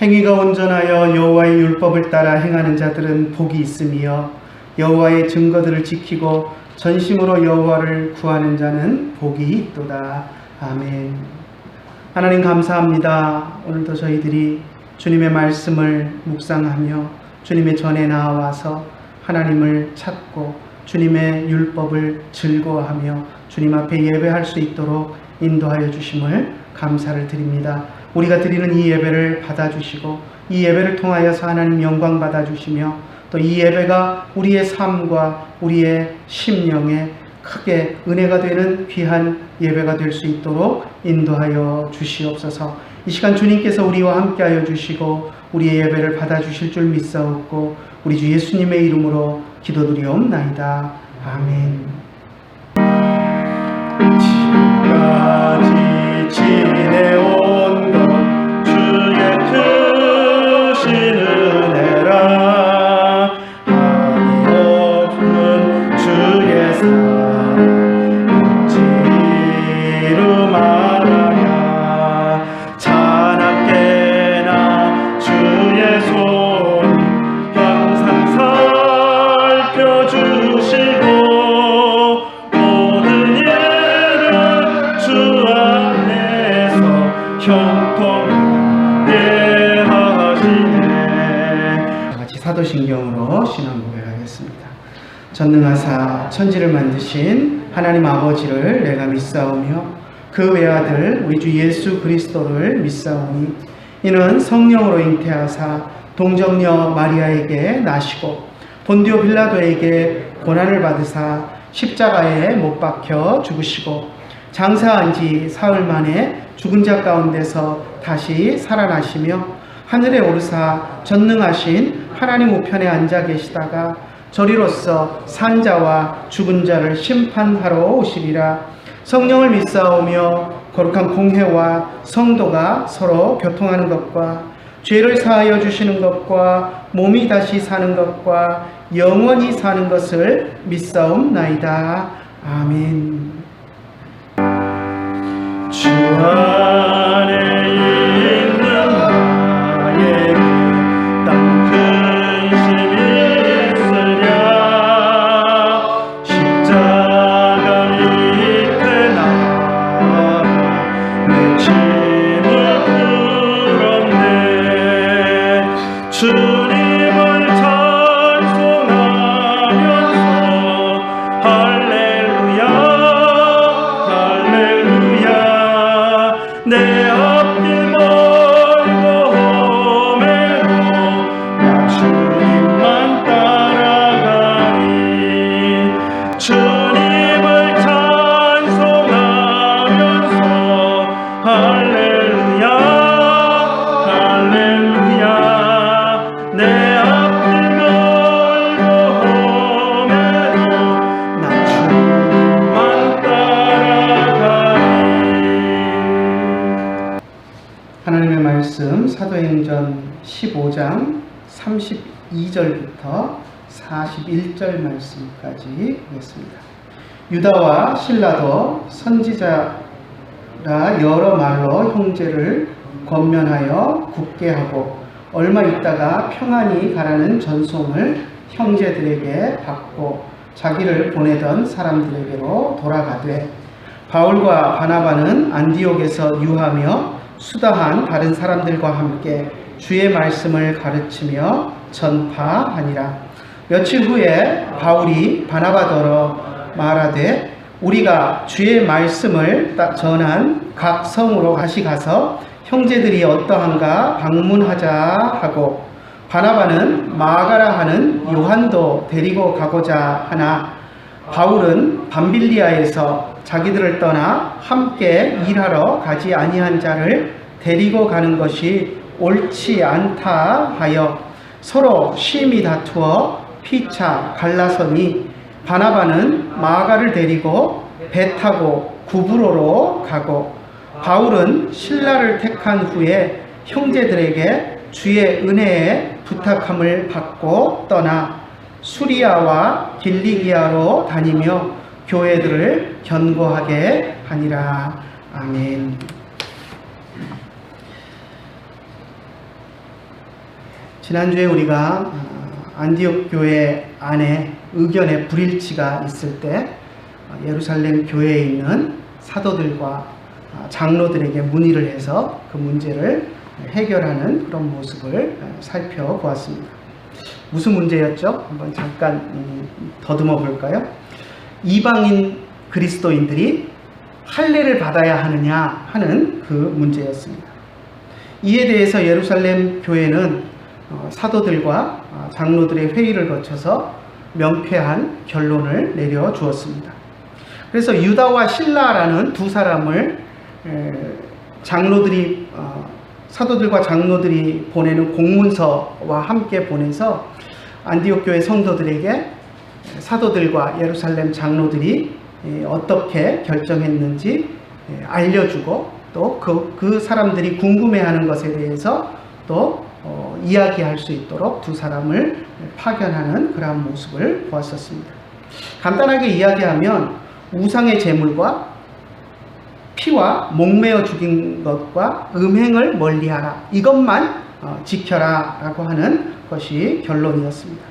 행위가 온전하여 여호와의 율법을 따라 행하는 자들은 복이 있으며 여호와의 증거들을 지키고 전심으로 여호와를 구하는 자는 복이 있도다. 아멘. 하나님 감사합니다. 오늘도 저희들이 주님의 말씀을 묵상하며 주님의 전에 나와서 하나님을 찾고 주님의 율법을 즐거워하며 주님 앞에 예배할 수 있도록 인도하여 주심을 감사를 드립니다. 우리가 드리는 이 예배를 받아주시고 이 예배를 통하여서 하나님 영광 받아주시며 또 이 예배가 우리의 삶과 우리의 심령에 크게 은혜가 되는 귀한 예배가 될 수 있도록 인도하여 주시옵소서. 이 시간 주님께서 우리와 함께하여 주시고 우리의 예배를 받아주실 줄 믿사옵고 우리 주 예수님의 이름으로 기도드리옵나이다. 아멘. 지금까지 지내온 것 주의 크신 은혜라 한이 없는 주의 사랑 어찌로 말하랴 자나깨나 주의 손 항상 살펴주시고 모든 일을 주 안에서 형통하게 하시네. 같이 사도신경으로 신앙 고백하겠습니다. 전능하사 천지를 만드신 하나님 아버지를 내가 믿사오며 그 외아들 우리 주 예수 그리스도를 믿사오니 이는 성령으로 잉태하사 동정녀 마리아에게 나시고 본디오 빌라도에게 고난을 받으사 십자가에 못 박혀 죽으시고 장사한 지 사흘 만에 죽은 자 가운데서 다시 살아나시며 하늘에 오르사 전능하신 하나님 우편에 앉아 계시다가 저리로서 산자와 죽은 자를 심판하러 오시리라. 성령을 믿사오며 거룩한 공회와 성도가 서로 교통하는 것과 죄를 사하여 주시는 것과 몸이 다시 사는 것과 영원히 사는 것을 믿사옵나이다. 아멘. 주 안에 있는 나에게 딴 근심이 있으랴 십자가 밑에 나가 내 짐을 풀었네. 주님을 찬송하면서 할렐루야 할렐루야 내 앞길 멀고 험해도 나 주님만 따라가리. 주님을 찬송하면서 할렐루야 할렐루야 내 앞길 멀고 험해도 나 주님만 따라가리. 하나님의 말씀 사도행전 15장 32절부터 41절 말씀까지 보겠습니다. 유다와 실라도 선지자라 여러 말로 형제를 권면하여 굳게 하고 얼마 있다가 평안히 가라는 전송을 형제들에게 받고 자기를 보내던 사람들에게로 돌아가되 바울과 바나바는 안디옥에서 유하며 수다한 다른 사람들과 함께 주의 말씀을 가르치며 전파하니라. 며칠 후에 바울이 바나바더러 말하되 우리가 주의 말씀을 전한 각 성으로 다시 가서 형제들이 어떠한가 방문하자 하고 바나바는 마가라 하는 요한도 데리고 가고자 하나 바울은 밤빌리아에서 자기들을 떠나 함께 일하러 가지 아니한 자를 데리고 가는 것이 옳지 않다 하여 서로 심히 다투어 피차 갈라서니 바나바는 마가를 데리고 배 타고 구브로로 가고 바울은 실라를 택한 후에 형제들에게 주의 은혜에 부탁함을 받고 떠나 수리아와 길리기아로 다니며 교회들을 견고하게 하니라. 아멘. 지난주에 우리가 안디옥 교회 안에 의견의 불일치가 있을 때 예루살렘 교회에 있는 사도들과 장로들에게 문의를 해서 그 문제를 해결하는 그런 모습을 살펴보았습니다. 무슨 문제였죠? 한번 잠깐 더듬어 볼까요? 이방인 그리스도인들이 할례를 받아야 하느냐 하는 그 문제였습니다. 이에 대해서 예루살렘 교회는 사도들과 장로들의 회의를 거쳐서 명쾌한 결론을 내려주었습니다. 그래서 유다와 실라라는 두 사람을 장로들이 사도들과 장로들이 보내는 공문서와 함께 보내서 안디옥 교회 성도들에게 사도들과 예루살렘 장로들이 어떻게 결정했는지 알려주고 또 그 사람들이 궁금해하는 것에 대해서 또 이야기할 수 있도록 두 사람을 파견하는 그러한 모습을 보았었습니다. 간단하게 이야기하면 우상의 제물과 피와 목매어 죽인 것과 음행을 멀리하라, 이것만 지켜라 라고 하는 것이 결론이었습니다.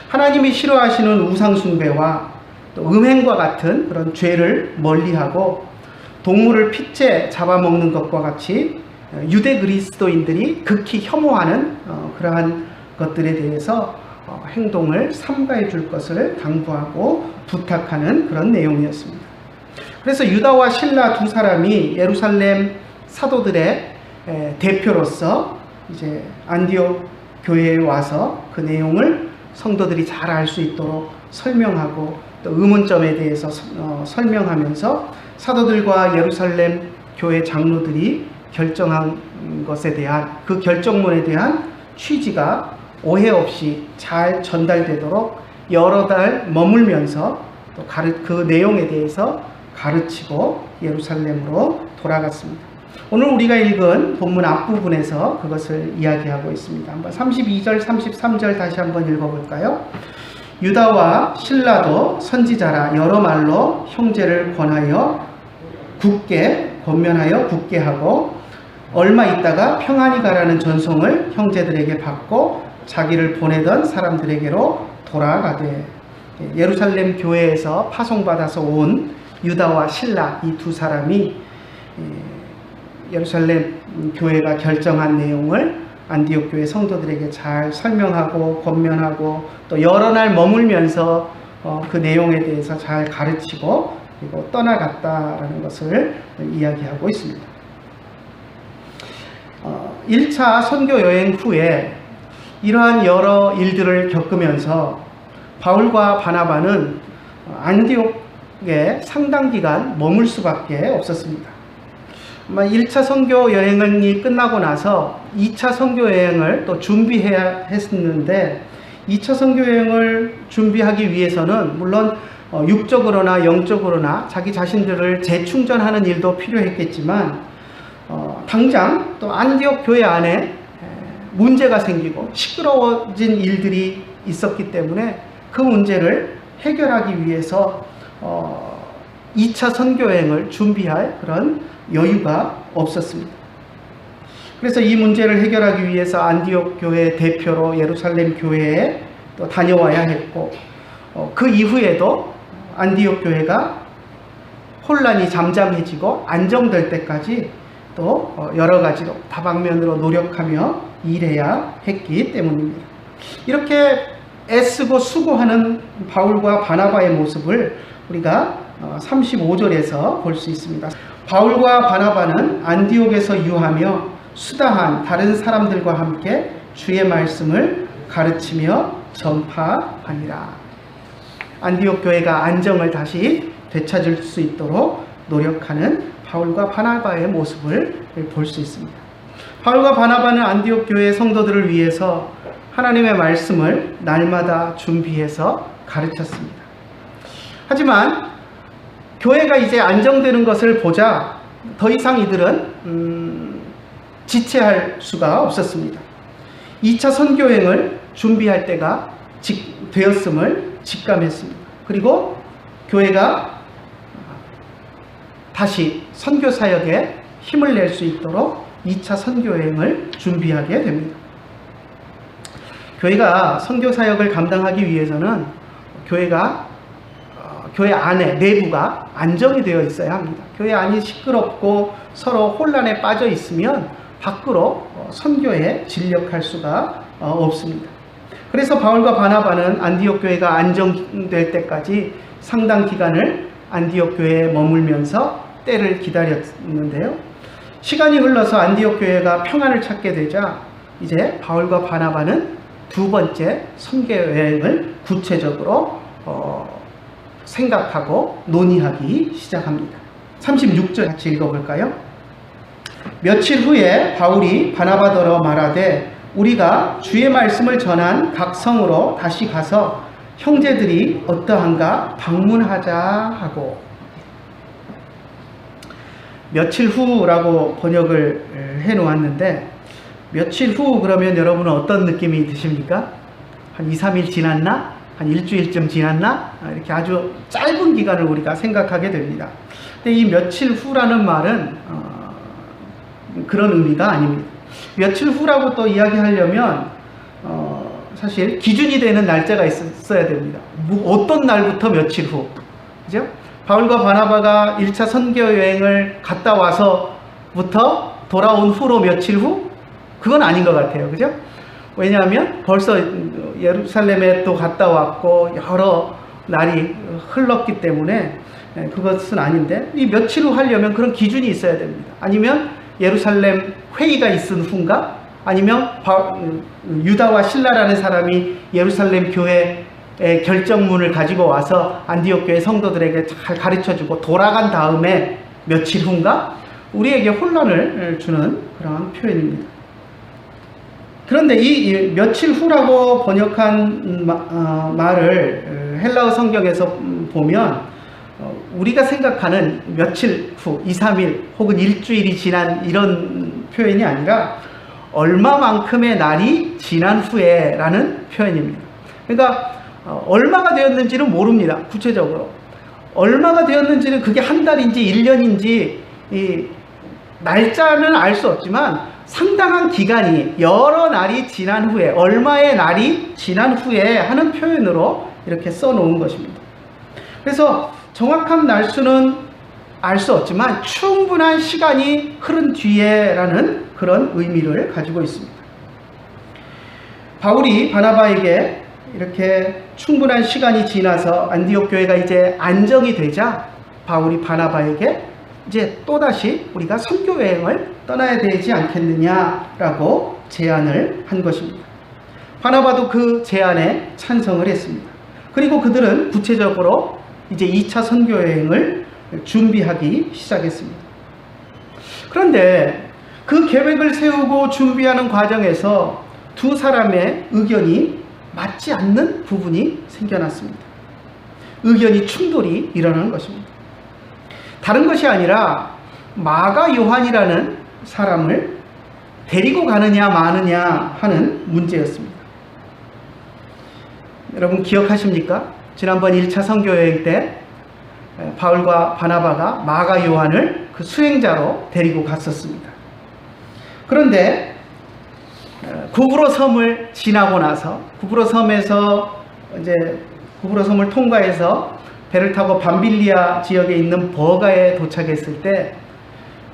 하나님이 싫어하시는 우상 숭배와 또 음행과 같은 그런 죄를 멀리하고 동물을 핏째 잡아먹는 것과 같이 유대 그리스도인들이 극히 혐오하는 그러한 것들에 대해서 행동을 삼가해 줄 것을 당부하고 부탁하는 그런 내용이었습니다. 그래서 유다와 실라 두 사람이 예루살렘 사도들의 대표로서 이제 안디옥 교회에 와서 그 내용을 성도들이 잘 알 수 있도록 설명하고 또 의문점에 대해서 설명하면서 사도들과 예루살렘 교회 장로들이 결정한 것에 대한 그 결정문에 대한 취지가 오해 없이 잘 전달되도록 여러 달 머물면서 또 그 내용에 대해서 가르치고 예루살렘으로 돌아갔습니다. 오늘 우리가 읽은 본문 앞부분에서 그것을 이야기하고 있습니다. 한번 32절, 33절 다시 한번 읽어볼까요? 유다와 실라도 선지자라 여러 말로 형제를 권면하여 굳게 하고 얼마 있다가 평안히 가라는 전송을 형제들에게 받고 자기를 보내던 사람들에게로 돌아가되, 예루살렘 교회에서 파송받아서 온 유다와 실라 이 두 사람이 예루살렘 교회가 결정한 내용을 안디옥 교회 성도들에게 잘 설명하고 권면하고 또 여러 날 머물면서 그 내용에 대해서 잘 가르치고 그리고 떠나갔다라는 것을 이야기하고 있습니다. 1차 선교 여행 후에 이러한 여러 일들을 겪으면서 바울과 바나바는 안디옥에 상당 기간 머물 수밖에 없었습니다. 1차 선교 여행이 끝나고 나서 2차 선교 여행을 또 준비해야 했는데 2차 선교 여행을 준비하기 위해서는 물론 육적으로나 영적으로나 자기 자신들을 재충전하는 일도 필요했겠지만 당장 또 안디옥 교회 안에 문제가 생기고 시끄러워진 일들이 있었기 때문에 그 문제를 해결하기 위해서 2차 선교 여행을 준비할 그런 여유가 없었습니다. 그래서 이 문제를 해결하기 위해서 안디옥 교회 대표로 예루살렘 교회에 또 다녀와야 했고 그 이후에도 안디옥 교회가 혼란이 잠잠해지고 안정될 때까지 또 여러 가지로 다방면으로 노력하며 일해야 했기 때문입니다. 이렇게 애쓰고 수고하는 바울과 바나바의 모습을 우리가 35절에서 볼 수 있습니다. 바울과 바나바는 안디옥에서 유하며 수다한 다른 사람들과 함께 주의 말씀을 가르치며 전파하니라. 안디옥 교회가 안정을 다시 되찾을 수 있도록 노력하는 바울과 바나바의 모습을 볼 수 있습니다. 바울과 바나바는 안디옥 교회 성도들을 위해서 하나님의 말씀을 날마다 준비해서 가르쳤습니다. 하지만 교회가 이제 안정되는 것을 보자 더 이상 이들은 지체할 수가 없었습니다. 2차 선교행을 준비할 때가 되었음을 직감했습니다. 그리고 교회가 다시 선교 사역에 힘을 낼 수 있도록 2차 선교행을 준비하게 됩니다. 교회가 선교 사역을 감당하기 위해서는 교회 안에 내부가 안정이 되어 있어야 합니다. 교회 안이 시끄럽고 서로 혼란에 빠져 있으면 밖으로 선교에 진력할 수가 없습니다. 그래서 바울과 바나바는 안디옥 교회가 안정될 때까지 상당 기간을 안디옥 교회에 머물면서 때를 기다렸는데요. 시간이 흘러서 안디옥 교회가 평안을 찾게 되자 이제 바울과 바나바는 두 번째 선교 여행을 구체적으로 생각하고 논의하기 시작합니다. 36절 같이 읽어볼까요? 며칠 후에 바울이 바나바더러 말하되 우리가 주의 말씀을 전한 각 성으로 다시 가서 형제들이 어떠한가 방문하자 하고, 며칠 후라고 번역을 해 놓았는데 며칠 후 그러면 여러분은 어떤 느낌이 드십니까? 한 2, 3일 지났나? 한 일주일쯤 지났나? 이렇게 아주 짧은 기간을 우리가 생각하게 됩니다. 근데 이 며칠 후라는 말은 그런 의미가 아닙니다. 며칠 후라고 또 이야기하려면 사실 기준이 되는 날짜가 있어야 됩니다. 어떤 날부터 며칠 후, 그죠? 바울과 바나바가 1차 선교 여행을 갔다 와서부터 돌아온 후로 며칠 후? 그건 아닌 것 같아요. 그죠? 왜냐하면 벌써 예루살렘에 또 갔다 왔고 여러 날이 흘렀기 때문에 그것은 아닌데, 이 며칠 후 하려면 그런 기준이 있어야 됩니다. 아니면 예루살렘 회의가 있은 후인가? 아니면 유다와 실라라는 사람이 예루살렘 교회의 결정문을 가지고 와서 안디옥 교회 성도들에게 잘 가르쳐주고 돌아간 다음에 며칠 후인가? 우리에게 혼란을 주는 그런 표현입니다. 그런데 이 며칠 후라고 번역한 말을 헬라어 성경에서 보면 우리가 생각하는 며칠 후, 2, 3일 혹은 일주일이 지난 이런 표현이 아니라 얼마만큼의 날이 지난 후에 라는 표현입니다. 그러니까 얼마가 되었는지는 모릅니다. 구체적으로 얼마가 되었는지는 그게 한 달인지 1년인지 이 날짜는 알 수 없지만 상당한 기간이 여러 날이 지난 후에, 얼마의 날이 지난 후에 하는 표현으로 이렇게 써놓은 것입니다. 그래서 정확한 날수는 알 수 없지만 충분한 시간이 흐른 뒤에라는 그런 의미를 가지고 있습니다. 바울이 바나바에게 이렇게 충분한 시간이 지나서 안디옥 교회가 이제 안정이 되자 바울이 바나바에게 이제 또다시 우리가 선교 여행을 떠나야 되지 않겠느냐라고 제안을 한 것입니다. 바나바도 그 제안에 찬성을 했습니다. 그리고 그들은 구체적으로 이제 2차 선교 여행을 준비하기 시작했습니다. 그런데 그 계획을 세우고 준비하는 과정에서 두 사람의 의견이 맞지 않는 부분이 생겨났습니다. 의견이 충돌이 일어나는 것입니다. 다른 것이 아니라 마가 요한이라는 사람을 데리고 가느냐 마느냐 하는 문제였습니다. 여러분 기억하십니까? 지난번 1차 선교여행 때 바울과 바나바가 마가 요한을 그 수행자로 데리고 갔었습니다. 그런데 구브로 섬을 지나고 나서 구브로 섬을 통과해서 배를 타고 밤빌리아 지역에 있는 버가에 도착했을 때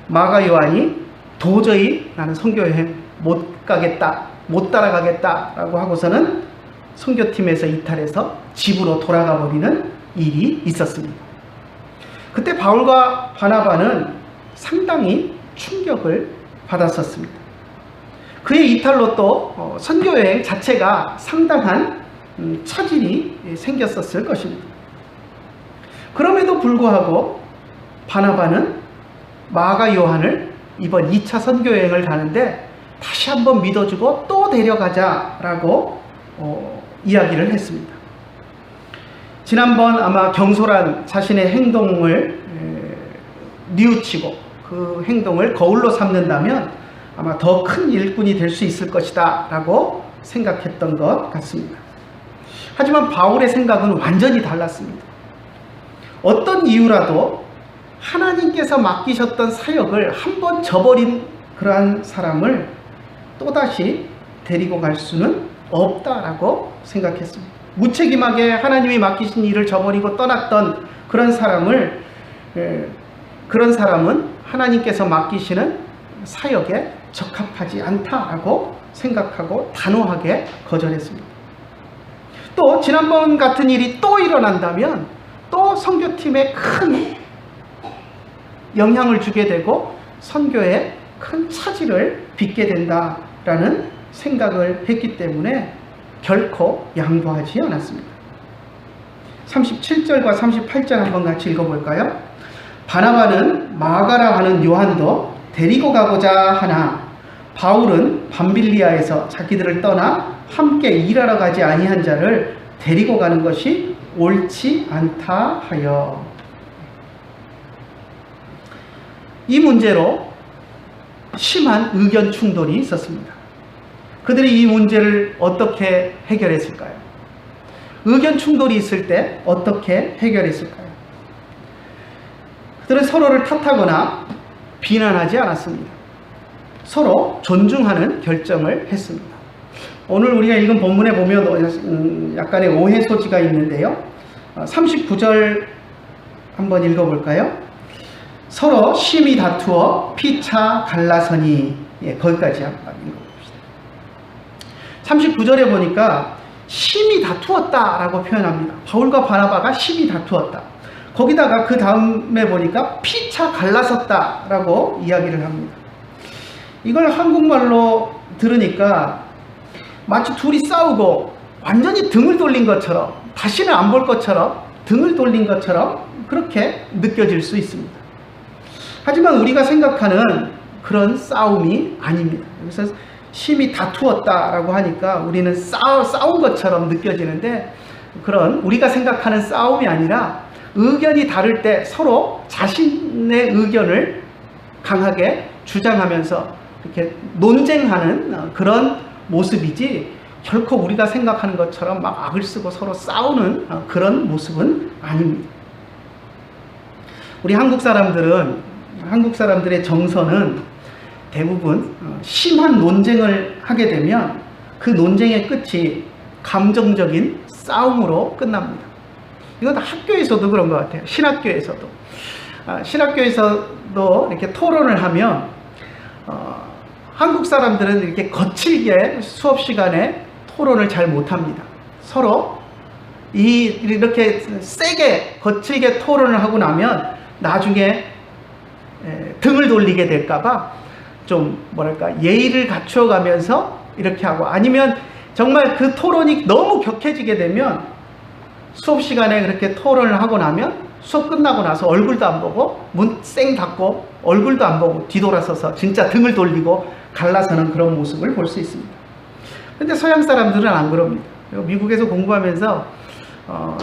마가 요한이 도저히 나는 선교여행 못 가겠다, 못 따라가겠다라고 하고서는 선교팀에서 이탈해서 집으로 돌아가 버리는 일이 있었습니다. 그때 바울과 바나바는 상당히 충격을 받았었습니다. 그의 이탈로 또 선교여행 자체가 상당한 차질이 생겼었을 것입니다. 그럼에도 불구하고 바나바는 마가 요한을 이번 2차 선교여행을 가는데 다시 한번 믿어주고 또 데려가자라고 이야기를 했습니다. 지난번 아마 경솔한 자신의 행동을 뉘우치고 그 행동을 거울로 삼는다면 아마 더 큰 일꾼이 될 수 있을 것이다 라고 생각했던 것 같습니다. 하지만 바울의 생각은 완전히 달랐습니다. 어떤 이유라도 하나님께서 맡기셨던 사역을 한번 저버린 그러한 사람을 또다시 데리고 갈 수는 없다라고 생각했습니다. 무책임하게 하나님이 맡기신 일을 저버리고 떠났던 그런 사람은 하나님께서 맡기시는 사역에 적합하지 않다라고 생각하고 단호하게 거절했습니다. 또 지난번 같은 일이 또 일어난다면 또 선교팀에 큰 영향을 주게 되고 선교에 큰 차질을 빚게 된다라는 생각을 했기 때문에 결코 양보하지 않았습니다. 37절과 38절 한번 같이 읽어볼까요? 바나바는 마가라 하는 요한도 데리고 가고자 하나 바울은 밤빌리아에서 자기들을 떠나 함께 일하러 가지 아니한 자를 데리고 가는 것이 옳지 않다 하여. 이 문제로 심한 의견 충돌이 있었습니다. 그들이 이 문제를 어떻게 해결했을까요? 의견 충돌이 있을 때 어떻게 해결했을까요? 그들은 서로를 탓하거나 비난하지 않았습니다. 서로 존중하는 결정을 했습니다. 오늘 우리가 읽은 본문에 보면 약간의 오해 소지가 있는데요. 39절 한번 읽어볼까요? 서로 심히 다투어 피차 갈라서니, 거기까지 한번 읽어봅시다. 39절에 보니까 심히 다투었다라고 표현합니다. 바울과 바나바가 심히 다투었다. 거기다가 그 다음에 보니까 피차 갈라섰다라고 이야기를 합니다. 이걸 한국말로 들으니까 마치 둘이 싸우고 완전히 등을 돌린 것처럼, 다시는 안 볼 것처럼 등을 돌린 것처럼 그렇게 느껴질 수 있습니다. 하지만 우리가 생각하는 그런 싸움이 아닙니다. 그래서 심히 다투었다라고 하니까 우리는 싸운 것처럼 느껴지는데, 그런 우리가 생각하는 싸움이 아니라 의견이 다를 때 서로 자신의 의견을 강하게 주장하면서 이렇게 논쟁하는 그런 모습이지, 결코 우리가 생각하는 것처럼 막 악을 쓰고 서로 싸우는 그런 모습은 아닙니다. 우리 한국 사람들의 정서는 대부분 심한 논쟁을 하게 되면 그 논쟁의 끝이 감정적인 싸움으로 끝납니다. 이건 학교에서도 그런 것 같아요. 신학교에서도 이렇게 토론을 하면 한국 사람들은 이렇게 거칠게 수업 시간에 토론을 잘 못합니다. 서로 이렇게 세게 거칠게 토론을 하고 나면 나중에 등을 돌리게 될까봐 좀 예의를 갖추어가면서 이렇게 하고, 아니면 정말 그 토론이 너무 격해지게 되면 수업 시간에 그렇게 토론을 하고 나면 수업 끝나고 나서 얼굴도 안 보고 문 쌩 닫고 얼굴도 안 보고 뒤돌아서서 진짜 등을 돌리고 갈라서는 그런 모습을 볼 수 있습니다. 근데 서양 사람들은 안 그럽니다. 미국에서 공부하면서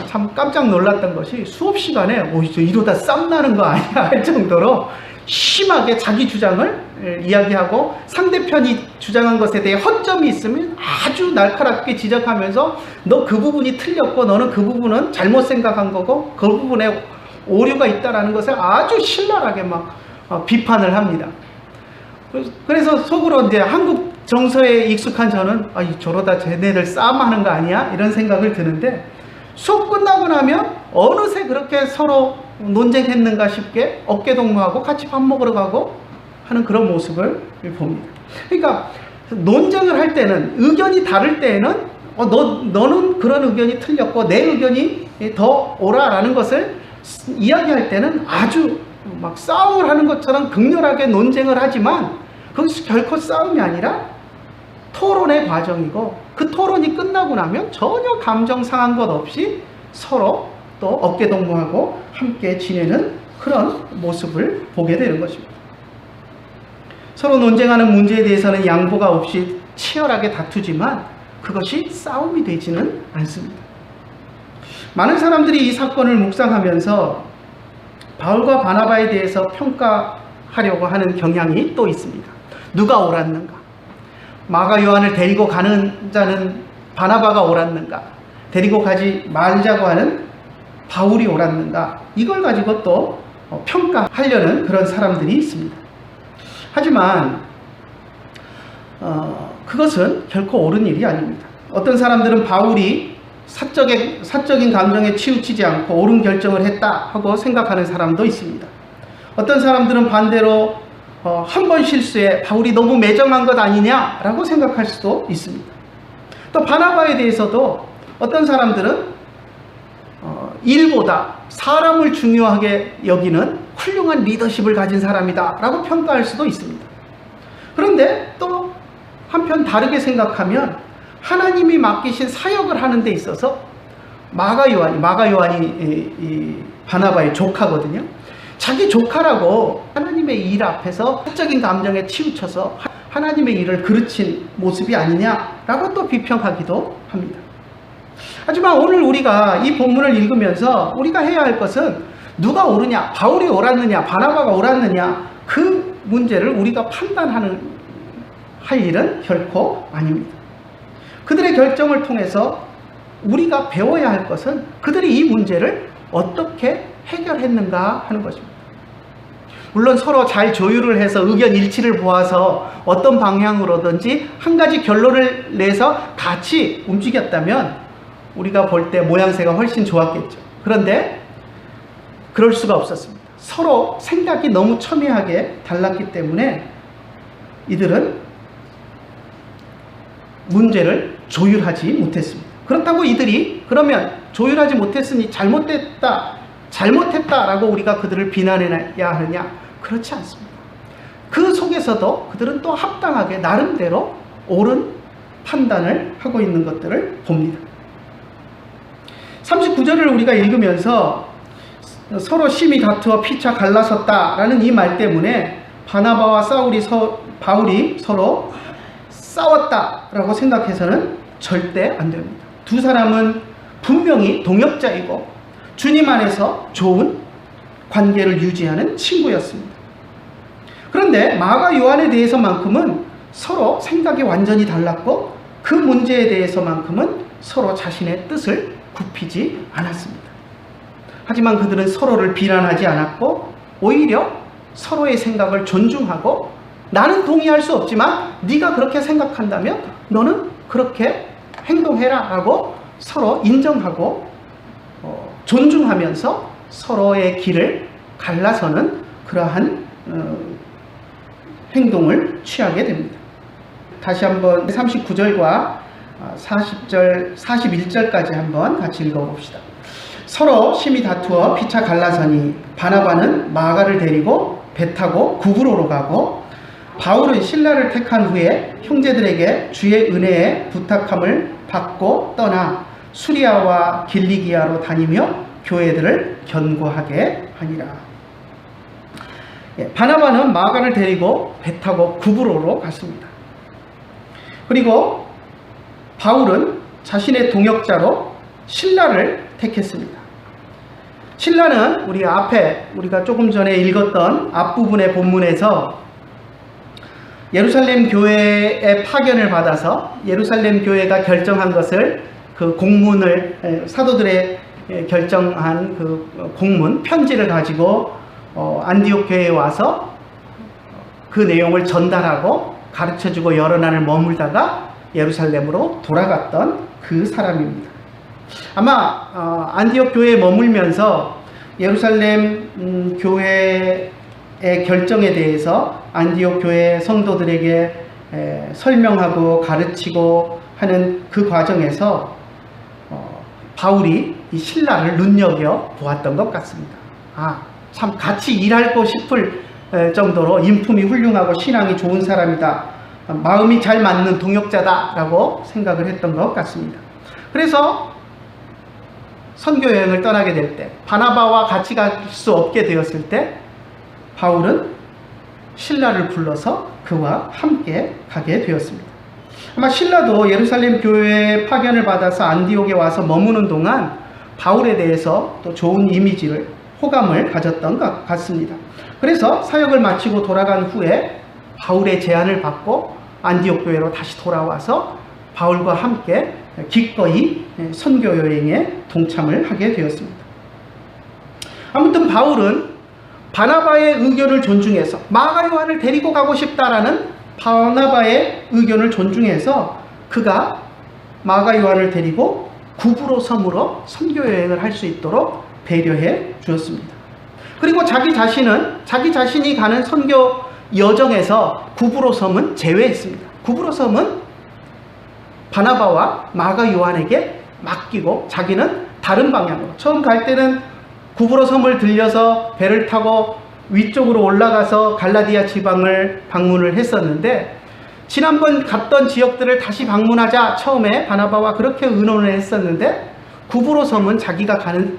참 깜짝 놀랐던 것이, 수업 시간에 이러다 쌈 나는 거 아니야 할 정도로 심하게 자기 주장을 이야기하고, 상대편이 주장한 것에 대해 허점이 있으면 아주 날카롭게 지적하면서 너 그 부분이 틀렸고 너는 그 부분은 잘못 생각한 거고 그 부분에 오류가 있다라는 것을 아주 신랄하게 막 비판을 합니다. 그래서 속으로 이제 한국 정서에 익숙한 저는 저러다 쟤네들 싸움하는 거 아니야? 이런 생각을 드는데, 수업 끝나고 나면 어느새 그렇게 서로 논쟁했는가 싶게 어깨동무하고 같이 밥 먹으러 가고 하는 그런 모습을 봅니다. 그러니까 논쟁을 할 때는, 의견이 다를 때에는 너는 그런 의견이 틀렸고 내 의견이 더 옳아라는 것을 이야기할 때는 아주 막 싸움을 하는 것처럼 극렬하게 논쟁을 하지만, 그것이 결코 싸움이 아니라 토론의 과정이고, 그 토론이 끝나고 나면 전혀 감정 상한 것 없이 서로 또 어깨동무하고 함께 지내는 그런 모습을 보게 되는 것입니다. 서로 논쟁하는 문제에 대해서는 양보가 없이 치열하게 다투지만 그것이 싸움이 되지는 않습니다. 많은 사람들이 이 사건을 묵상하면서 바울과 바나바에 대해서 평가하려고 하는 경향이 또 있습니다. 누가 옳았는가? 마가 요한을 데리고 가는 자는 바나바가 옳았는가? 데리고 가지 말자고 하는 바울이 옳았는가? 이걸 가지고 또 평가하려는 그런 사람들이 있습니다. 하지만 그것은 결코 옳은 일이 아닙니다. 어떤 사람들은 바울이 사적인 감정에 치우치지 않고 옳은 결정을 했다 하고 생각하는 사람도 있습니다. 어떤 사람들은 반대로 한 번 실수에 바울이 너무 매정한 것 아니냐라고 생각할 수도 있습니다. 또 바나바에 대해서도 어떤 사람들은 일보다 사람을 중요하게 여기는 훌륭한 리더십을 가진 사람이다 라고 평가할 수도 있습니다. 그런데 또 한편 다르게 생각하면 하나님이 맡기신 사역을 하는 데 있어서 마가 요한이 바나바의 조카거든요. 자기 조카라고 하나님의 일 앞에서 사적인 감정에 치우쳐서 하나님의 일을 그르친 모습이 아니냐라고 또 비평하기도 합니다. 하지만 오늘 우리가 이 본문을 읽으면서 우리가 해야 할 것은 누가 옳으냐, 바울이 옳았느냐, 바나바가 옳았느냐, 그 문제를 우리가 할 일은 결코 아닙니다. 그들의 결정을 통해서 우리가 배워야 할 것은 그들이 이 문제를 어떻게 해결했는가 하는 것입니다. 물론 서로 잘 조율을 해서 의견 일치를 보아서 어떤 방향으로든지 한 가지 결론을 내서 같이 움직였다면 우리가 볼 때 모양새가 훨씬 좋았겠죠. 그런데 그럴 수가 없었습니다. 서로 생각이 너무 첨예하게 달랐기 때문에 이들은 문제를 조율하지 못했습니다. 그렇다고 이들이 그러면 조율하지 못했으니 잘못했다라고 우리가 그들을 비난해야 하느냐? 그렇지 않습니다. 그 속에서도 그들은 또 합당하게 나름대로 옳은 판단을 하고 있는 것들을 봅니다. 39절을 우리가 읽으면서 서로 심히 다투어 피차 갈라섰다라는 이 말 때문에 바나바와 바울이 서로 싸웠다라고 생각해서는 절대 안 됩니다. 두 사람은 분명히 동역자이고 주님 안에서 좋은 관계를 유지하는 친구였습니다. 그런데 마가 요한에 대해서만큼은 서로 생각이 완전히 달랐고 그 문제에 대해서만큼은 서로 자신의 뜻을 굽히지 않았습니다. 하지만 그들은 서로를 비난하지 않았고 오히려 서로의 생각을 존중하고 나는 동의할 수 없지만 네가 그렇게 생각한다면 너는 그렇게 행동해라 라고 서로 인정하고 존중하면서 서로의 길을 갈라서는 그러한 행동을 취하게 됩니다. 다시 한번 39절과 40절, 41절까지 한번 같이 읽어봅시다. 서로 심히 다투어 피차 갈라서니 바나바는 마가를 데리고 배 타고 구브로로 가고 바울은 실라를 택한 후에 형제들에게 주의 은혜에 부탁함을 받고 떠나 수리아와 길리기아로 다니며 교회들을 견고하게 하니라. 바나바는 마가를 데리고 배 타고 구브로로 갔습니다. 그리고 바울은 자신의 동역자로 신라를 택했습니다. 신라는 우리가 조금 전에 읽었던 앞부분의 본문에서 예루살렘 교회의 파견을 받아서 예루살렘 교회가 결정한 것을 그 공문을 사도들의 결정한 그 공문 편지를 가지고 안디옥 교회에 와서 그 내용을 전달하고 가르쳐주고 여러 날을 머물다가 예루살렘으로 돌아갔던 그 사람입니다. 아마 안디옥 교회에 머물면서 예루살렘 교회의 결정에 대해서 안디옥 교회 성도들에게 설명하고 가르치고 하는 그 과정에서 바울이 이 신라를 눈여겨 보았던 것 같습니다. 참 같이 일하고 싶을 정도로 인품이 훌륭하고 신앙이 좋은 사람이다. 마음이 잘 맞는 동역자다라고 생각을 했던 것 같습니다. 그래서 선교 여행을 떠나게 될 때 바나바와 같이 갈 수 없게 되었을 때 바울은 신라를 불러서 그와 함께 가게 되었습니다. 아마 신라도 예루살렘 교회에 파견을 받아서 안디옥에 와서 머무는 동안 바울에 대해서 또 좋은 호감을 가졌던 것 같습니다. 그래서 사역을 마치고 돌아간 후에 바울의 제안을 받고 안디옥 교회로 다시 돌아와서 바울과 함께 기꺼이 선교 여행에 동참을 하게 되었습니다. 아무튼 바울은 바나바의 의견을 존중해서 마가 요한을 데리고 가고 싶다라는 바나바의 의견을 존중해서 그가 마가 요한을 데리고 구브로 섬으로 선교 여행을 할 수 있도록 배려해 주었습니다. 그리고 자기 자신이 가는 선교 여정에서 구브로 섬은 제외했습니다. 구브로 섬은 바나바와 마가 요한에게 맡기고 자기는 다른 방향으로, 처음 갈 때는 구브로 섬을 들려서 배를 타고 위쪽으로 올라가서 갈라디아 지방을 방문을 했었는데, 지난번 갔던 지역들을 다시 방문하자 처음에 바나바와 그렇게 의논을 했었는데, 구브로 섬은 자기가 가는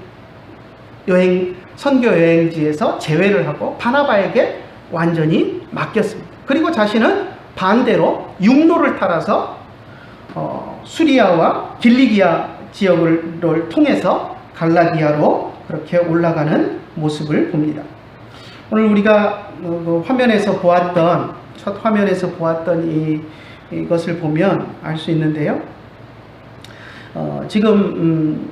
선교 여행지에서 제외를 하고 바나바에게 완전히 맡겼습니다. 그리고 자신은 반대로 육로를 따라서 수리아와 길리기아 지역을 통해서 갈라디아로 그렇게 올라가는 모습을 봅니다. 오늘 우리가 첫 화면에서 보았던 이것을 보면 알 수 있는데요. 지금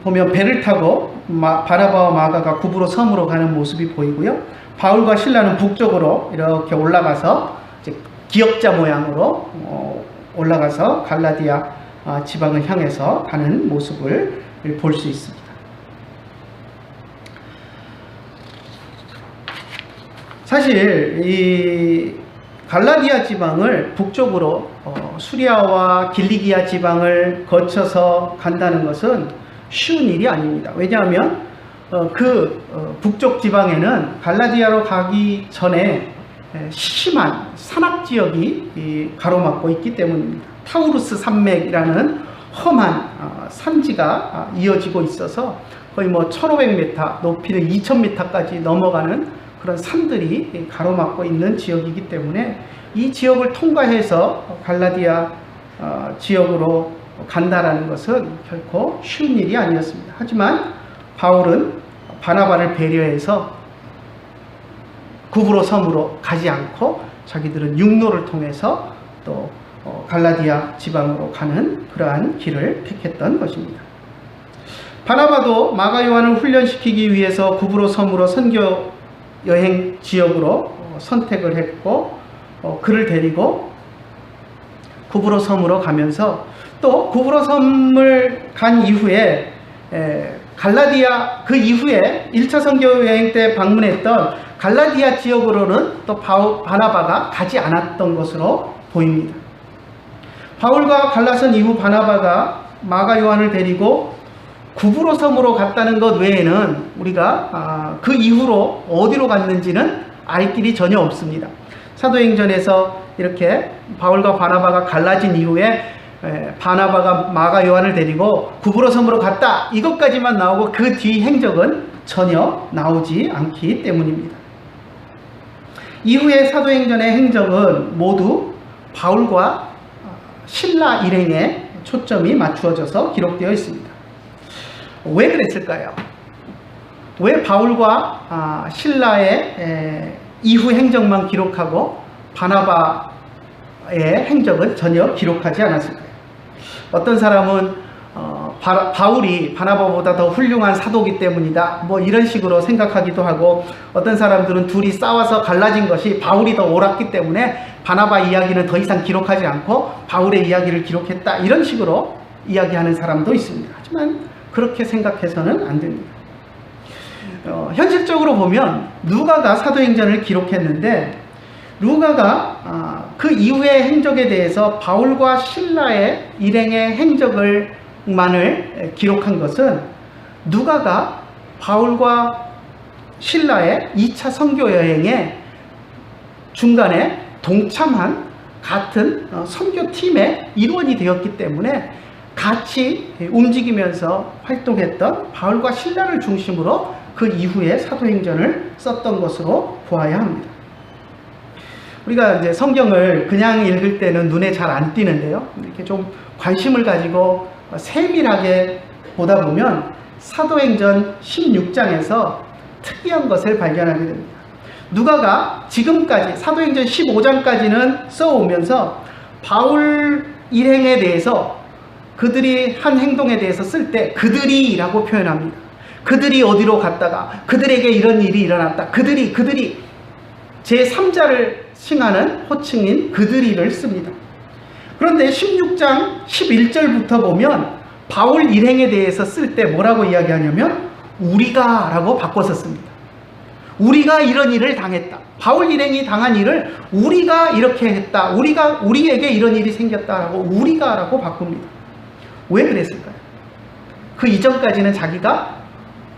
보면 배를 타고 바나바와 마가가 구브로 섬으로 가는 모습이 보이고요. 바울과 실라는 북쪽으로 이렇게 올라가서 이제 기역자 모양으로 올라가서 갈라디아 지방을 향해서 가는 모습을 볼 수 있습니다. 사실 이 갈라디아 지방을 북쪽으로 수리아와 길리기아 지방을 거쳐서 간다는 것은 쉬운 일이 아닙니다. 왜냐하면 북쪽 지방에는 갈라디아로 가기 전에 심한 산악지역이 가로막고 있기 때문입니다. 타우루스 산맥이라는 험한 산지가 이어지고 있어서 거의 1500m, 높이는 2000m까지 넘어가는 그런 산들이 가로막고 있는 지역이기 때문에 이 지역을 통과해서 갈라디아 지역으로 간다라는 것은 결코 쉬운 일이 아니었습니다. 하지만 바울은 바나바를 배려해서 구브로 섬으로 가지 않고 자기들은 육로를 통해서 또 갈라디아 지방으로 가는 그러한 길을 택했던 것입니다. 바나바도 마가 요한을 훈련시키기 위해서 구브로 섬으로 선교 여행 지역으로 선택을 했고, 그를 데리고 구브로 섬으로 가면서 또 구브로 섬을 간 이후에 갈라디아, 그 이후에 1차 선교 여행 때 방문했던 갈라디아 지역으로는 또 바나바가 가지 않았던 것으로 보입니다. 바울과 갈라선 이후 바나바가 마가 요한을 데리고 구브로 섬으로 갔다는 것 외에는 우리가 그 이후로 어디로 갔는지는 알 길이 전혀 없습니다. 사도행전에서 이렇게 바울과 바나바가 갈라진 이후에 바나바가 마가 요한을 데리고 구브로 섬으로 갔다, 이것까지만 나오고 그 뒤 행적은 전혀 나오지 않기 때문입니다. 이후에 사도행전의 행적은 모두 바울과 실라 일행에 초점이 맞추어져서 기록되어 있습니다. 왜 그랬을까요? 왜 바울과 실라의 이후 행적만 기록하고 바나바의 행적은 전혀 기록하지 않았을까요? 어떤 사람은 바울이 바나바보다 더 훌륭한 사도이기 때문이다, 이런 식으로 생각하기도 하고, 어떤 사람들은 둘이 싸워서 갈라진 것이 바울이 더 옳았기 때문에 바나바 이야기는 더 이상 기록하지 않고 바울의 이야기를 기록했다, 이런 식으로 이야기하는 사람도 있습니다. 하지만 그렇게 생각해서는 안 됩니다. 현실적으로 보면 루가가 사도행전을 기록했는데, 루가가 그 이후의 행적에 대해서 바울과 실라의 일행의 행적만을 기록한 것은 누가가 바울과 실라의 2차 선교 여행에 중간에 동참한 같은 선교팀의 일원이 되었기 때문에 같이 움직이면서 활동했던 바울과 실라를 중심으로 그 이후에 사도행전을 썼던 것으로 보아야 합니다. 우리가 이제 성경을 그냥 읽을 때는 눈에 잘 안 띄는데요, 이렇게 좀 관심을 가지고 세밀하게 보다 보면 사도행전 16장에서 특이한 것을 발견하게 됩니다. 누가가 지금까지 사도행전 15장까지는 써오면서 바울 일행에 대해서, 그들이 한 행동에 대해서 쓸 때 그들이 라고 표현합니다. 그들이 어디로 갔다가 그들에게 이런 일이 일어났다, 그들이 제3자를 칭하는 호칭인 그들이를 씁니다. 그런데 16장 11절부터 보면 바울 일행에 대해서 쓸 때 뭐라고 이야기하냐면 우리가 라고 바꿔서 씁니다. 우리가 이런 일을 당했다. 바울 일행이 당한 일을 우리가 이렇게 했다. 우리에게 이런 일이 생겼다라고 우리가 라고 바꿉니다. 왜 그랬을까요? 그 이전까지는 자기가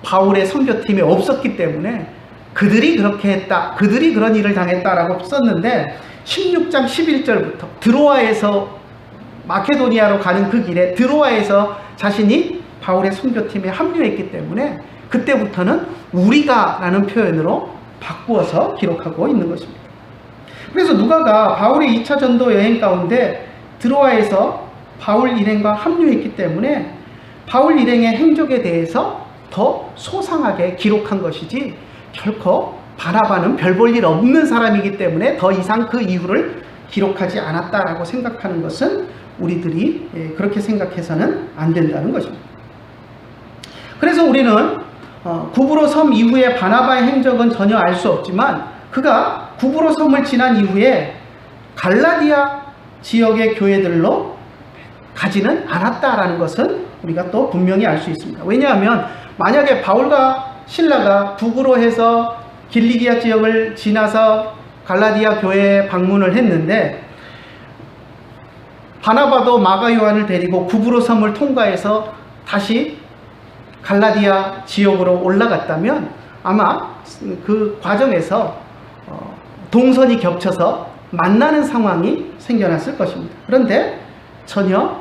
바울의 선교팀에 없었기 때문에 그들이 그렇게 했다. 그들이 그런 일을 당했다라고 썼는데 16장 11절부터 드로아에서 마케도니아로 가는 그 길에 드로아에서 자신이 바울의 선교팀에 합류했기 때문에 그때부터는 우리가 라는 표현으로 바꾸어서 기록하고 있는 것입니다. 그래서 누가가 바울의 2차 전도 여행 가운데 드로아에서 바울 일행과 합류했기 때문에 바울 일행의 행적에 대해서 더 소상하게 기록한 것이지 결코 바나바는 별 볼 일 없는 사람이기 때문에 더 이상 그 이유를 기록하지 않았다라고 생각하는 것은 우리들이 그렇게 생각해서는 안 된다는 것입니다. 그래서 우리는 구브로 섬 이후에 바나바의 행적은 전혀 알 수 없지만 그가 구브로 섬을 지난 이후에 갈라디아 지역의 교회들로 가지는 않았다라는 것은 우리가 또 분명히 알 수 있습니다. 왜냐하면 만약에 바울과 실라가 북으로 해서 길리기아 지역을 지나서 갈라디아 교회에 방문을 했는데 바나바도 마가 요한을 데리고 구브로 섬을 통과해서 다시 갈라디아 지역으로 올라갔다면 아마 그 과정에서 동선이 겹쳐서 만나는 상황이 생겨났을 것입니다. 그런데 전혀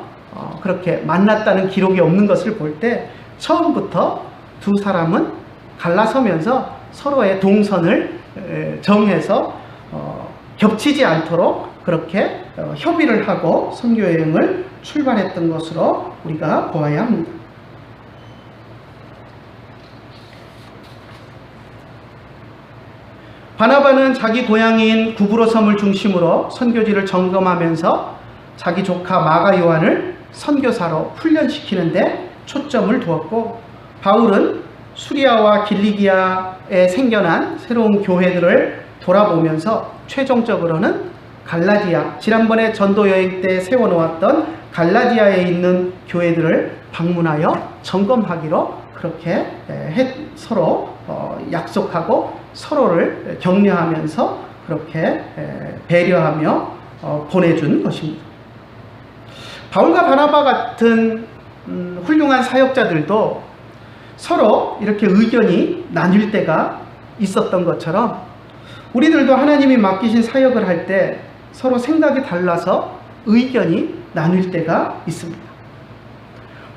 그렇게 만났다는 기록이 없는 것을 볼 때 처음부터 두 사람은 갈라서면서 서로의 동선을 정해서 겹치지 않도록 그렇게 협의를 하고 선교여행을 출발했던 것으로 우리가 보아야 합니다. 바나바는 자기 고향인 구브로 섬을 중심으로 선교지를 점검하면서 자기 조카 마가 요한을 선교사로 훈련시키는데 초점을 두었고 바울은 수리아와 길리기아에 생겨난 새로운 교회들을 돌아보면서 최종적으로는 갈라디아, 지난번에 전도 여행 때 세워놓았던 갈라디아에 있는 교회들을 방문하여 점검하기로 그렇게 서로 약속하고 서로를 격려하면서 그렇게 배려하며 보내준 것입니다. 바울과 바나바 같은 훌륭한 사역자들도 서로 이렇게 의견이 나뉠 때가 있었던 것처럼 우리들도 하나님이 맡기신 사역을 할 때 서로 생각이 달라서 의견이 나뉠 때가 있습니다.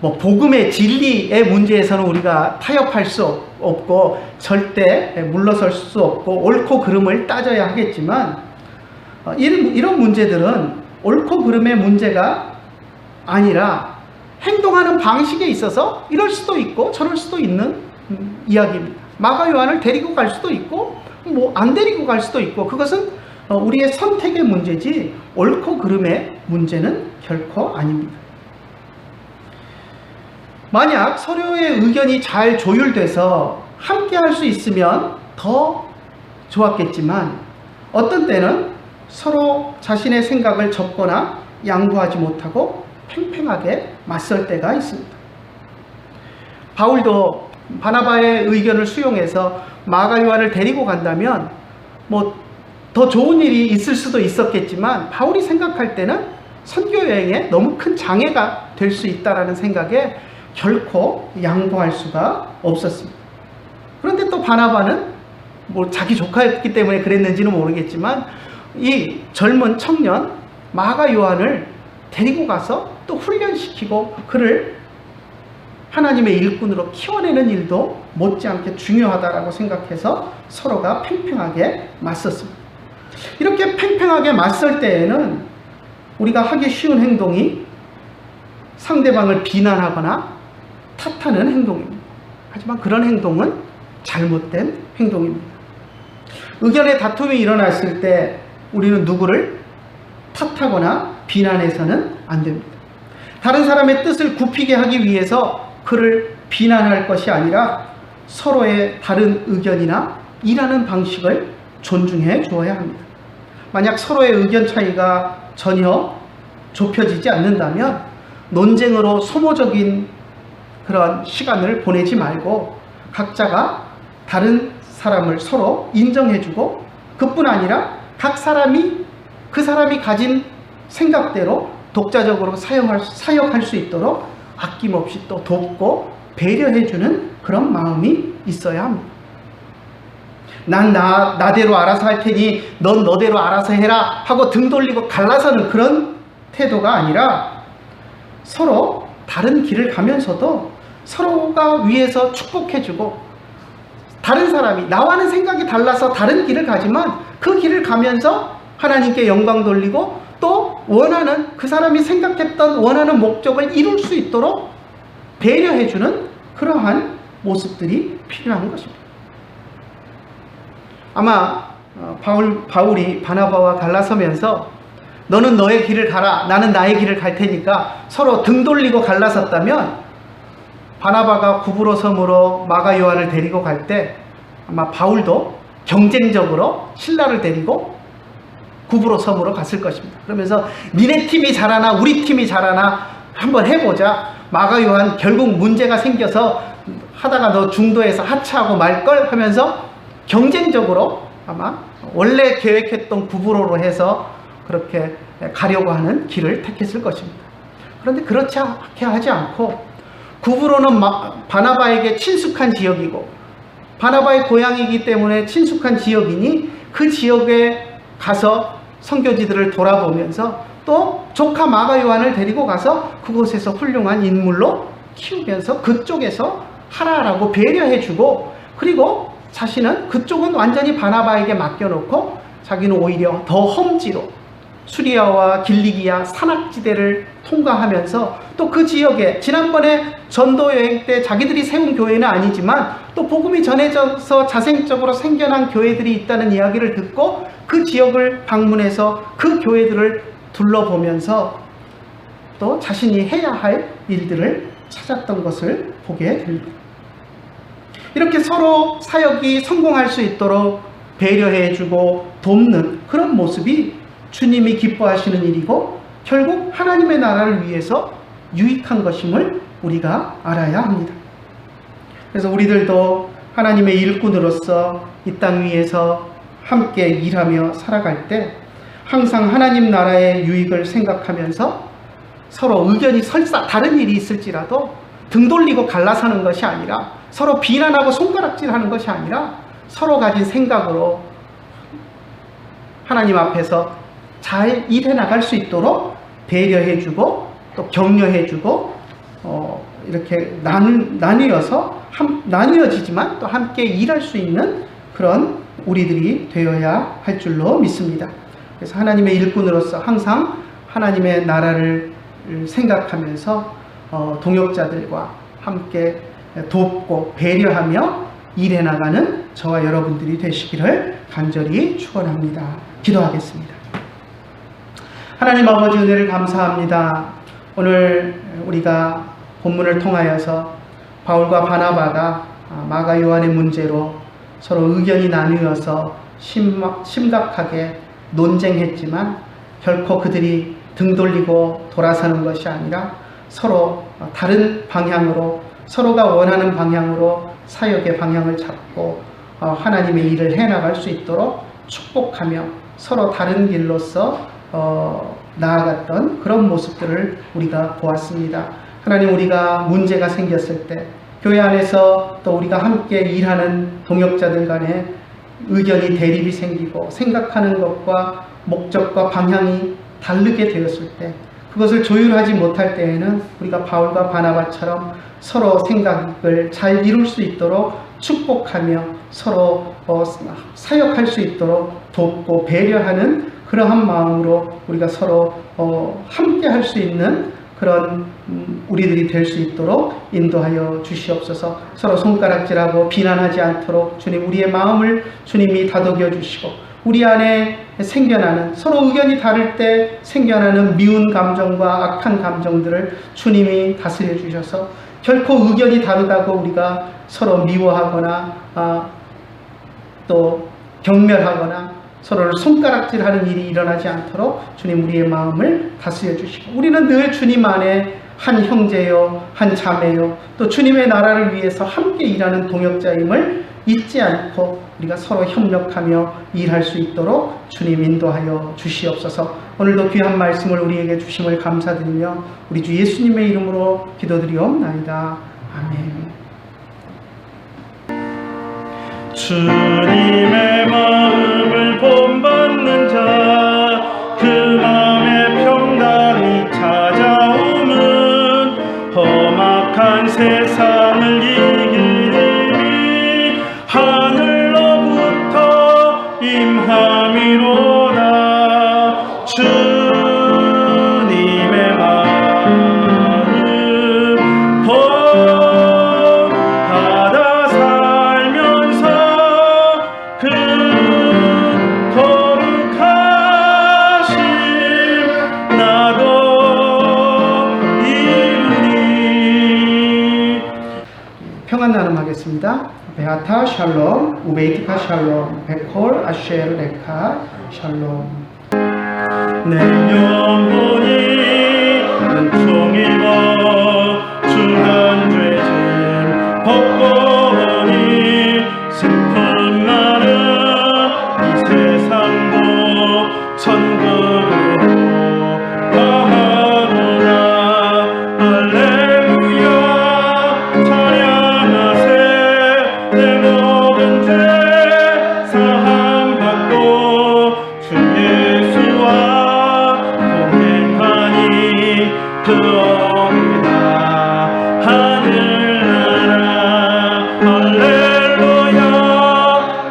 복음의 진리의 문제에서는 우리가 타협할 수 없고 절대 물러설 수 없고 옳고 그름을 따져야 하겠지만 이런 문제들은 옳고 그름의 문제가 아니라 행동하는 방식에 있어서 이럴 수도 있고 저럴 수도 있는 이야기입니다. 마가 요한을 데리고 갈 수도 있고 안 데리고 갈 수도 있고 그것은 우리의 선택의 문제지 옳고 그름의 문제는 결코 아닙니다. 만약 서로의 의견이 잘 조율돼서 함께 할 수 있으면 더 좋았겠지만 어떤 때는 서로 자신의 생각을 접거나 양보하지 못하고 팽팽하게 맞설 때가 있습니다. 바울도 바나바의 의견을 수용해서 마가 요한을 데리고 간다면 더 좋은 일이 있을 수도 있었겠지만 바울이 생각할 때는 선교 여행에 너무 큰 장애가 될 수 있다라는 생각에 결코 양보할 수가 없었습니다. 그런데 또 바나바는 자기 조카였기 때문에 그랬는지는 모르겠지만 이 젊은 청년 마가 요한을 데리고 가서 또 훈련시키고 그를 하나님의 일꾼으로 키워내는 일도 못지않게 중요하다라고 생각해서 서로가 팽팽하게 맞섰습니다. 이렇게 팽팽하게 맞설 때에는 우리가 하기 쉬운 행동이 상대방을 비난하거나 탓하는 행동입니다. 하지만 그런 행동은 잘못된 행동입니다. 의견의 다툼이 일어났을 때 우리는 누구를 탓하거나 비난해서는 안 됩니다. 다른 사람의 뜻을 굽히게 하기 위해서 그를 비난할 것이 아니라 서로의 다른 의견이나 일하는 방식을 존중해 주어야 합니다. 만약 서로의 의견 차이가 전혀 좁혀지지 않는다면 논쟁으로 소모적인 그런 시간을 보내지 말고 각자가 다른 사람을 서로 인정해주고, 그뿐 아니라 각 사람이 그 사람이 가진 생각대로 독자적으로 사역할 수 있도록 아낌없이 또 돕고 배려해주는 그런 마음이 있어야 합니다. 난 나대로 알아서 할 테니 넌 너대로 알아서 해라 하고 등 돌리고 갈라서는 그런 태도가 아니라, 서로 다른 길을 가면서도 서로가 위해서 축복해주고, 다른 사람이 나와는 생각이 달라서 다른 길을 가지만 그 길을 가면서 하나님께 영광 돌리고 또 원하는, 그 사람이 생각했던 원하는 목적을 이룰 수 있도록 배려해주는 그러한 모습들이 필요한 것입니다. 아마 바울이 바나바와 갈라서면서 너는 너의 길을 가라, 나는 나의 길을 갈 테니까 서로 등 돌리고 갈라섰다면, 바나바가 구브로 섬으로 마가 요한을 데리고 갈 때 아마 바울도 경쟁적으로 신라를 데리고 구브로 섬으로 갔을 것입니다. 그러면서 니네 팀이 잘하나 우리 팀이 잘하나 한번 해보자. 마가 요한 결국 문제가 생겨서 하다가 너 중도에서 하차하고 말걸 하면서 경쟁적으로 아마 원래 계획했던 구브로로 해서 그렇게 가려고 하는 길을 택했을 것입니다. 그런데 그렇게 하지 않고, 구브로는 바나바에게 친숙한 지역이고 바나바의 고향이기 때문에 친숙한 지역이니 그 지역에 가서 선교지들을 돌아보면서 또 조카 마가 요한을 데리고 가서 그곳에서 훌륭한 인물로 키우면서 그쪽에서 하라라고 배려해주고, 그리고 자신은 그쪽은 완전히 바나바에게 맡겨놓고 자기는 오히려 더 험지로 수리아와 길리기아 산악지대를 통과하면서 또 그 지역에 지난번에 전도 여행 때 자기들이 세운 교회는 아니지만 또 복음이 전해져서 자생적으로 생겨난 교회들이 있다는 이야기를 듣고 그 지역을 방문해서 그 교회들을 둘러보면서 또 자신이 해야 할 일들을 찾았던 것을 보게 됩니다. 이렇게 서로 사역이 성공할 수 있도록 배려해주고 돕는 그런 모습이 주님이 기뻐하시는 일이고 결국 하나님의 나라를 위해서 유익한 것임을 우리가 알아야 합니다. 그래서 우리들도 하나님의 일꾼으로서 이 땅 위에서 함께 일하며 살아갈 때 항상 하나님 나라의 유익을 생각하면서 서로 의견이 설사 다른 일이 있을지라도 등 돌리고 갈라서는 것이 아니라, 서로 비난하고 손가락질하는 것이 아니라 서로 가진 생각으로 하나님 앞에서 잘 일해 나갈 수 있도록 배려해주고 또 격려해주고 이렇게 나뉘어지지만 또 함께 일할 수 있는 그런 우리들이 되어야 할 줄로 믿습니다. 그래서 하나님의 일꾼으로서 항상 하나님의 나라를 생각하면서 동역자들과 함께 돕고 배려하며 일해 나가는 저와 여러분들이 되시기를 간절히 축원합니다. 기도하겠습니다. 하나님 아버지, 은혜를 감사합니다. 오늘 우리가 본문을 통하여서 바울과 바나바가 마가 요한의 문제로 서로 의견이 나뉘어서 심각하게 논쟁했지만 결코 그들이 등 돌리고 돌아서는 것이 아니라 서로 다른 방향으로, 서로가 원하는 방향으로 사역의 방향을 잡고 하나님의 일을 해나갈 수 있도록 축복하며 서로 다른 길로서 나아갔던 그런 모습들을 우리가 보았습니다. 하나님, 우리가 문제가 생겼을 때 교회 안에서 또 우리가 함께 일하는 동역자들 간에 의견이 대립이 생기고 생각하는 것과 목적과 방향이 다르게 되었을 때, 그것을 조율하지 못할 때에는 우리가 바울과 바나바처럼 서로 생각을 잘 이룰 수 있도록 축복하며 서로 사역할 수 있도록 돕고 배려하는 그러한 마음으로 우리가 서로 함께 할 수 있는 그런 우리들이 될 수 있도록 인도하여 주시옵소서. 서로 손가락질하고 비난하지 않도록 주님, 우리의 마음을 주님이 다독여 주시고 우리 안에 생겨나는, 서로 의견이 다를 때 생겨나는 미운 감정과 악한 감정들을 주님이 다스려 주셔서 결코 의견이 다르다고 우리가 서로 미워하거나 또 경멸하거나 서로를 손가락질하는 일이 일어나지 않도록 주님 우리의 마음을 다스려 주시고, 우리는 늘 주님 안에 한 형제요, 한 자매요, 또 주님의 나라를 위해서 함께 일하는 동역자임을 잊지 않고 우리가 서로 협력하며 일할 수 있도록 주님 인도하여 주시옵소서. 오늘도 귀한 말씀을 우리에게 주심을 감사드리며 우리 주 예수님의 이름으로 기도드리옵나이다. 아멘. 주님의 마음을 본받는 자, 그 마음에 평강이 찾아오면 험악한 세상을 이기리니 하늘로부터 임함이로다. 주님의 마음 본받아 살면서 그 거룩하심 나도 이루리. 평안 나눔하겠습니다. 베아타 샬롬, 우베이티카 샬롬, 베콜 아쉐르 레카 샬롬. 내 영혼이 은총 입어 주한 죄짐 벗고 오니 슬픈 날은 이 세상도 천국으로 가하노라. 할렐루야 찬양하세. 내 모든 죄 사함받고 주 예수와 동행하니 그 어디나 하늘나라. 할렐루야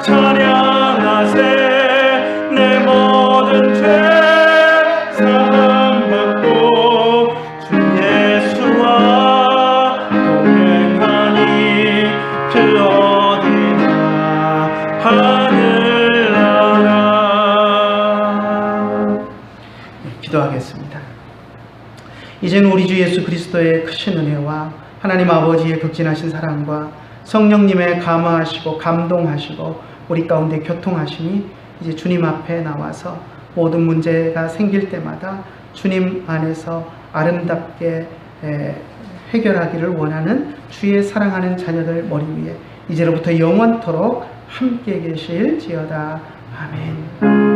찬양하세. 내 모든 죄 사함받고 주 예수와 동행하니 그 어디나 하늘나라. 기도하겠습니다. 이제는 우리 주 예수 그리스도의 크신 은혜와 하나님 아버지의 극진하신 사랑과 성령님의 감화하시고 감동하시고 우리 가운데 교통하심이 이제 주님 앞에 나와서 모든 문제가 생길 때마다 주님 안에서 아름답게 해결하기를 원하는 주의 사랑하는 자녀들 머리 위에 이제로부터 영원토록 함께 계실지어다. 아멘.